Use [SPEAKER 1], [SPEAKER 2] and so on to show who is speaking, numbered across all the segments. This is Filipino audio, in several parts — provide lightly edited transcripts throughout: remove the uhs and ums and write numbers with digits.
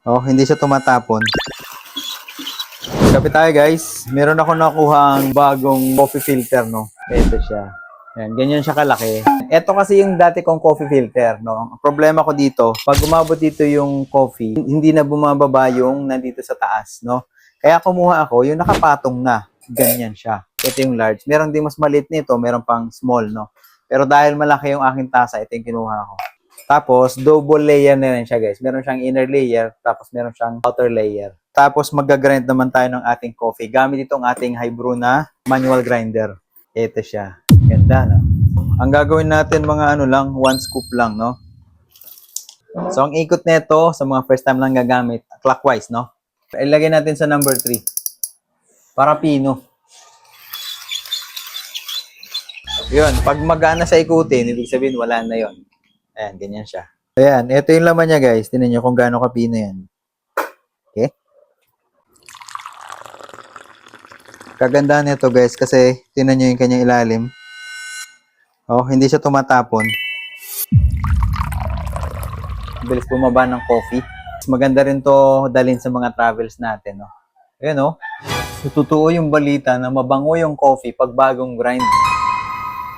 [SPEAKER 1] Oh, hindi siya tumatapon. Kapit tayo guys. Meron ako nakuhang bagong coffee filter, no? Ito siya. Yan, ganyan siya kalaki. Ito kasi yung dati kong coffee filter, no? Ang problema ko dito, pag umabot dito yung coffee, hindi na bumababa yung nandito sa taas, no? Kaya kumuha ako, yung nakapatong na. Ganyan siya. Ito yung large. Meron din mas maliit nito, meron pang small, no? Pero dahil malaki yung aking tasa, ito yung kinuha ko. Tapos, double layer na rin siya, guys. Meron siyang inner layer, tapos meron siyang outer layer. Tapos, mag-grind naman tayo ng ating coffee. Gamit itong ating high brew na manual grinder. Ito siya. Ganda, no? Ang gagawin natin, mga ano lang, 1 scoop lang, no? So, ang ikot nito, sa mga first time lang gagamit, clockwise, no? Ilagay natin sa number 3. Para pino. Yun, pag magana sa ikutin, ibig sabihin, wala na yon. Ayan, ganyan siya. Ayan, ito yung laman niya guys. Tingnan nyo kung gaano kapino yan. Okay? Kagandahan nito guys kasi tingnan nyo yung kanyang ilalim. Oh, hindi siya tumatapon. Bilis bumaba ng coffee. Maganda rin to dalhin sa mga travels natin. No? Ayan oh. Totoo yung balita na mabango yung coffee pag bagong grind.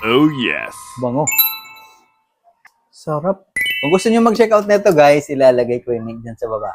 [SPEAKER 2] Oh yes!
[SPEAKER 1] Bango. Sarap. Kung gusto nyo mag-check out nito guys, ilalagay ko yung link dyan sa baba.